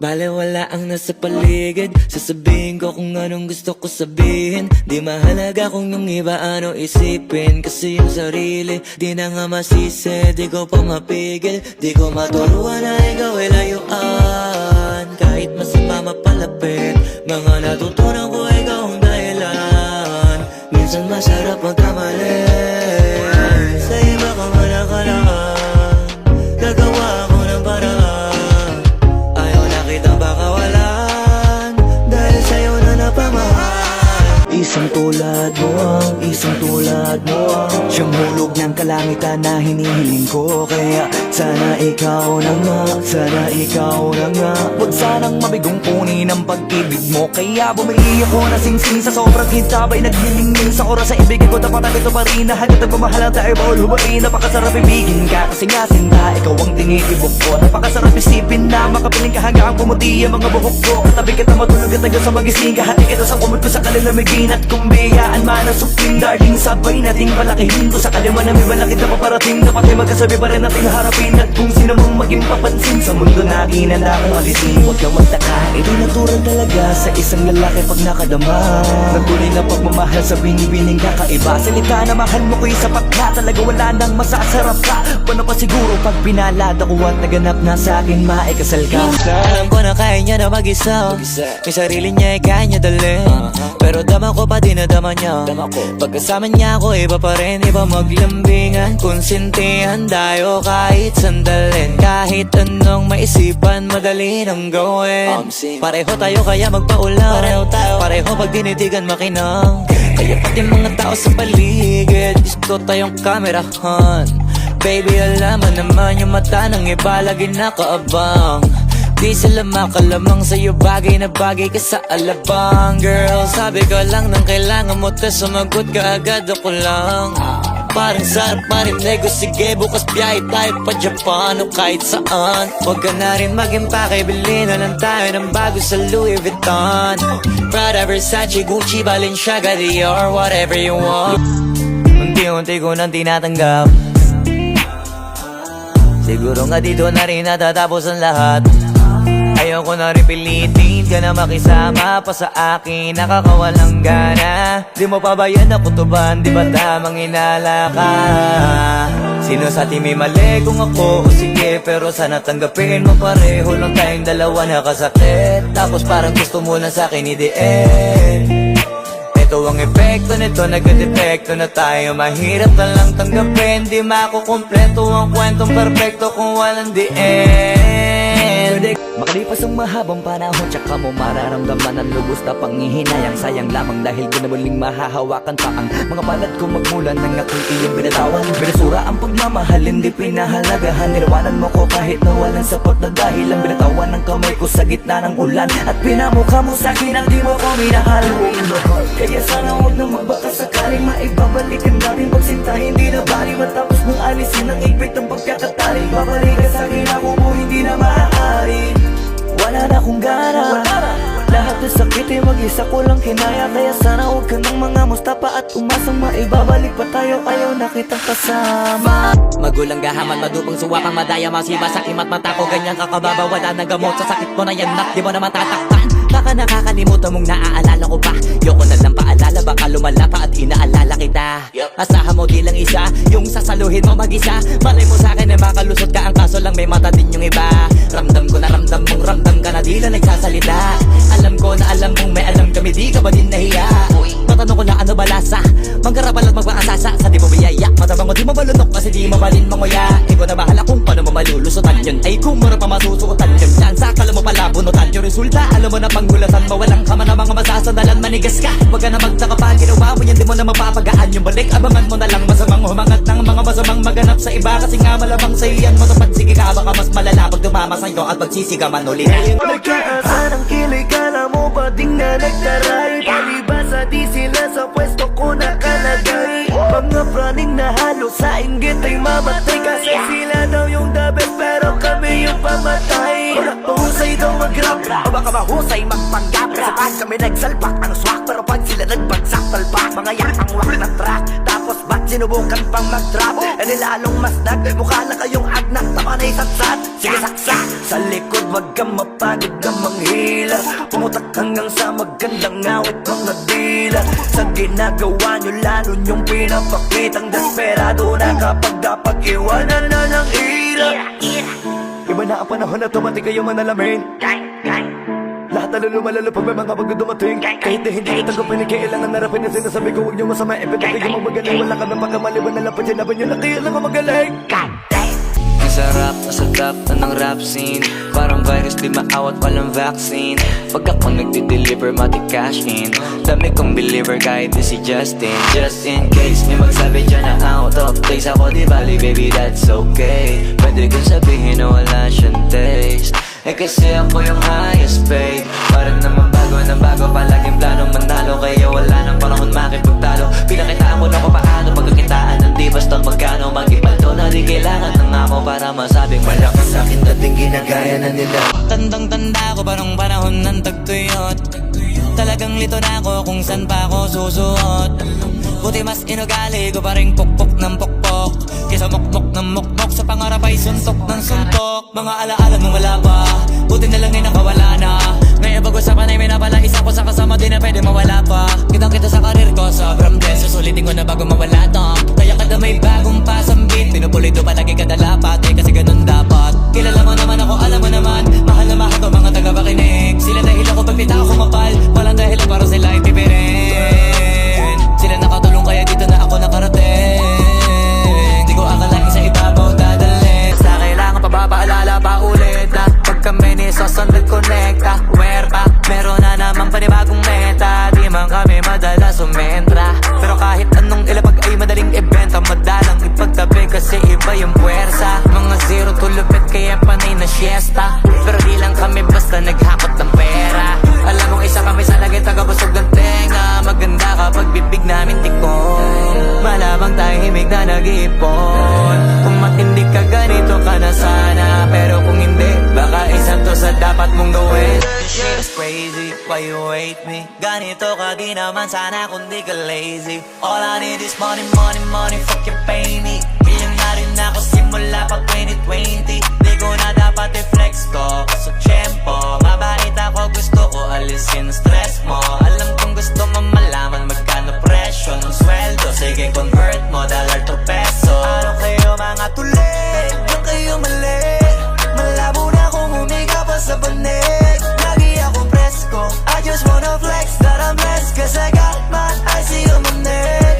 Bale wala ang nasa paligid, sasabihin ko kung anong gusto ko sabihin. Di mahalaga kung yung iba ano isipin, kasi yung sarili di na nga masisi. Di ko pa mapigil, di ko maturuan na ikaw ay layuan. Kahit masama mapalapit, mga natutunan ko ikaw ang dahilan. Minsan masarap magkamali, sa iba ka man nakalaan. Gagawa ako ng paraan, ayaw na kitang pakawalan, dahil sa'yo na napamahal. Isang tulad mo ang, isang tulad mo ang siyang hulog ng kalangitan na hinihiling ko. Kaya sana ikaw na nga, sana ikaw na nga. Huwag sanang mabigong punin ang pag-ibig mo. Kaya bumili ako na singsing sa sobrang kitabay, naglilingling sa oras sa ibigin ko. Dapat ang ito pa rin na hagit ang pamahalang tayo bawal hubain. Napakasarap ibigin ka kasi nga sinta, ikaw ang tinitibok ko. Napakasarap isipin na makapiling ka hanggang pumuti ang mga buhok ko. Katabi kita matulog at hanggang sa magising ka. Hati kita sa kumot ko sa kalilamigin at kumbiyaan man ang supling. Darling, sabay nating palakihin ko sa kalima na may malaki na paparating. Dapat ay magkasabi pa rin nating harapin. At kung sino mong maging papansin sa mundo na ginanda kong alisin. Huwag kang magtaka, ito'y natural talaga sa isang lalaki pag nakadama. Nagtuloy na pagmamahal sa binibining kakaiba. Salita na mahal mo ko'y sapat na, talaga wala nang masasarap ka. Paano pa siguro pag pinalad ako at naganap na sa akin maikasal ka. Alam ko na kaya niya na mag-isa, may sarili niya ay kaya niya dalhin. Pero dama ko pa dinadama niya, pagkasama niya ako iba pa rin. Iba maglambingan, konsintihan tayo kahit sandalin. Kahit anong maisipan, madali nang gawin. Pareho tayo kaya magpaulan, pareho pag dinitigan makinang. Kaya pati mga tao sa paligid gusto tayong kamerahan. Baby alam mo naman yung mata ng iba lagi nakaabang. Di sila makalamang sa'yo, bagay na bagay ka sa alabang. Girl, sabi ko lang nang kailangan mo, tas sumagot ka agad, ako lang. Parang sarap marinig ko, sige bukas biyahe tayo pa Japan o kahit saan. Huwag ka na rin mag-impake, bili na lang tayo ng bago sa Louis Vuitton, Prada, Versace, Gucci, Balenciaga, Dior, whatever you want. Unti-unti ko nang tinatanggap, siguro nga dito na rin natatapos ang lahat. Ayoko na rin pilitin ka na makisama pa sa akin, nakakawalang gana. Di mo pa ba yan nakutuban, di ba tamang inala ka? Sino sa atin may mali kung ako o sige, pero sana tanggapin mo pareho lang tayong dalawa nakasakit. Tapos parang gusto mo na sa akin i-end. Ito ang epekto nito, nagka-depekto na tayo. Mahirap na lang tanggapin, di makukumpleto ang kwentong perfecto kung walang the end. Makalipas ang mahabang panahon, tsaka mo mararamdaman ang lubos na panghihinayang. Sayang lamang dahil di na muling mahahawakan pa ang mga palad ko magmulan ng aking iyong binatawan. Binasura ang pagmamahal, hindi pinahalagahan. Nirawanan mo ko kahit na walang sapat na dahilan. Binatawan ng kamay ko sa gitna ng ulan, at pinamukha mo sa'kin ang di mo ko minahal. Kaya sana huwag na magbaka sakaling maibabalik ang daming pagsinta. Hindi na bali matapos mong alisin ang ipit ng pagkakatali. Babalik ka sa'kin ako mo hindi na maaari. Wala na akong gana, lahat ng sakit ay mag-isa ko lang kinaya. Kaya sana huwag ka ng mga mustapa at umasang maibabalik pa tayo. Ayaw na kitang kasama. Magulang gahaman, madupang suwakang madaya, masiba sa kimat mata ko. Ganyan kakababa, wala na gamot sa sakit mo na yan, nak di mo na matatakpan. Baka nakakalimutan mong naaalala ko pa. Yoko na lang paalala, baka lumala pa at inaalala kita. Asahan mo di lang isa, yung sasaluhin mo mag-isa. Malay mo sa'kin ay makalusot ka, ang kaso lang may mata din yung iba. Ramdam ko na ramdam mong ramdam ka na di lang nagsasalita. Alam ko na alam mong may alam kami, di ka ba din nahiya? Matanong ko na ano ba lasa, manggarapal at magpakasasa. Sa di mo biyaya, matabang ko di mo malunok kasi di mo ba din manguya. Ikaw na bahala kung paano mo malulusutan yun. Ay kung mura pa masusukutan yun, yan sa akala mo pala bunutan yung resulta. Alam mo na panghulatan, mawalang ka man na mga masasandalan, manigas ka. Huwag ka na magtaka pa, ginawa mo yan, di mo na mapapagaan yung balik. Abangan mo na lang masamang humangat ng mga masamang maganap sa iba. Kasi nga malamang sa iyan mo tapad, sige ka baka mas malala pag tumama sa'yo at magsisigaman ulit. Nagkaasan ang kilig, kala mo ba ding na nagtaray? Palibasa di sila sa pwesto ko nakalagay. Mga praning na halos sa inggit ay mamatay. Kasi sila daw yung the best pero kami yung pamatay. Mahusay daw mag-rap o baka mahusay magpanggap. Kasi pag kami nagsalpak ang swak, pero pag sila nagbagsak talpak, mga yakang wak na track. Tapos ba't sinubukan pang mag-trap Eh di lalong mas mukha na kayong agnak, tama na isatsat Sige saksak, sa likod wag kang mapagod na manghila Pumutak hanggang sa magandang awit mga dila Sa ginagawa nyo lalo nyong pinapakitang desperado na kapag dapat iwanan na ng hirap Iba na ang panahon na tumating kayo manalamin Lahat na lumalalo pag may mga bago dumating Kahit na hindi kita tanggapin, kailangan narapin ang sinasabi ko huwag nyo masama Epet na kayo magmagaling, wala ka ng pagkamaliban na lapad Sinabi nyo na kaya lang ang magaling Ang sarap, nasa top na ng rap scene Parang virus, di maawat, walang vaccine Pag ako nagdi-deliver, mati cash in Dami kong believer kahit di si Justin Just in case, may magsabi dyan na out of place Ako di bali, baby, that's okay Pwede kong sabihin na wala siyang taste Eh kasi ako yung highest paid Parang naman bago ng bago Palaging plano manalo Kaya wala nang panahon makipagtalo Pinakitaan ko na kung paano Pagkakitaan ng di basta magkano Mag-ipalto na di kailangan ng ako Para masabing malakas sa'kin dating ginagaya na nila Tandang-tanda ko parang panahon ng tagtuyot Talagang lito na ako kung saan pa ako susuot Buti mas inugali ko pa rin pukpok ng pukpok Kesa mukmok ng mukmok Sa pangarap ay suntok ng suntok Mga alaala nung wala pa Buti na lang ay nakawala na May pag-usapan ay may napala Isa ko sa kasama din na pwede mawala pa Kitang kita sa karir ko sobrang blessed Susulitin ko na bago mawala to Kaya kada may bagong pasambit Pinupulito palagi kada lapat Eh kasi ganun dapat Kilala mo naman ako, alam mo naman Mahal na mahal ko mga taga-pakinig Sila dahil ako pagpita ako mapal Walang dahilan para sila ay pipirin Sila nakatulong kaya dito na ako nakarating Di ko akalain sa ibabaw dadalhin Sa kailangan pa ba paalala pa ulit Na pag kami ni Sosondad Connecta Where pa, meron na naman panibagong meta Di man kami madalas sumentra Pero kahit anong ilapag ay madaling ibenta Madalang ipagtabi kasi iba yung puwersa Mga zero to lupit kaya panay na siesta Pero di lang kami basta naghakot ng pera Alam mong isa kami sa lagi tagabusog ng tenga Maganda kapag bibig namin tikon Malamang tahimik na nag-iipon Kung matindi ka ganito ka na sana Pero kung hindi, baka isang to sa dapat mong gawin This shit is crazy, why you hate me? Ganito ka di naman sana kundi ka lazy All I need is money, money, money, fuck you pay me Bilyon na rin ako simula pa 2020 Di ko na dapat i-flex ko Kaso tiyempo, mabait ako gusto ko alisin stress mo Alam kong gusto mo malaman magkano presyo ng sweldo Sige convert mo dollar to peso Ano kayo mga tuli, yung kayo mali Malabo na kung humiga pa sa banig Lagi akong presko, I just wanna flex that I'm blessed Cause I got my eyes on my neck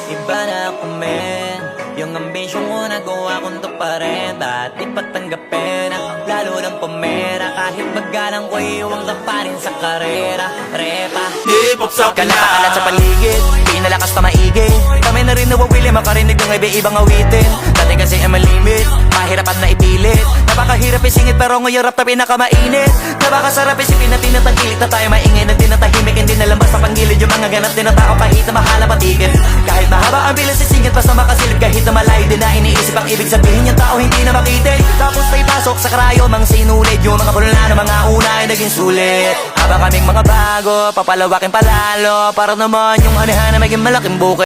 Iba na ako men Yung ambisyon ko nagawa kong to pa rin Ba't di patanggapin ang lalo ng pamera Kahit magalang ko iwang ka pa rin sa karera Repa Hip-hop sa Kalakalat sa paligid, pinalakas na maigi Kami na rin nawawili, makarinig ng iba-ibang awitin Dati kasi ay malimit, mahirap at naipilit Napakahirap isingit pero ngayon rap na pinakamainit Napakasarap isipin na tinatangkilit na tayo maingay Na tinatahimik, hindi na lang basta panggilid Yung mga ganap din na tao kahit na mahala patigil Kahit mahaba ang bilis isingit basta makasilip Kahit na malayo din na iniisip ang ibig sabihin Yung tao hindi na makitig Tapos may pasok sa krayo, mga sinulid Yung mga pulala mga una ay naging sulit Habang kaming mga bago, papalawakin palalo Para naman yung anihan na maging malaking bukid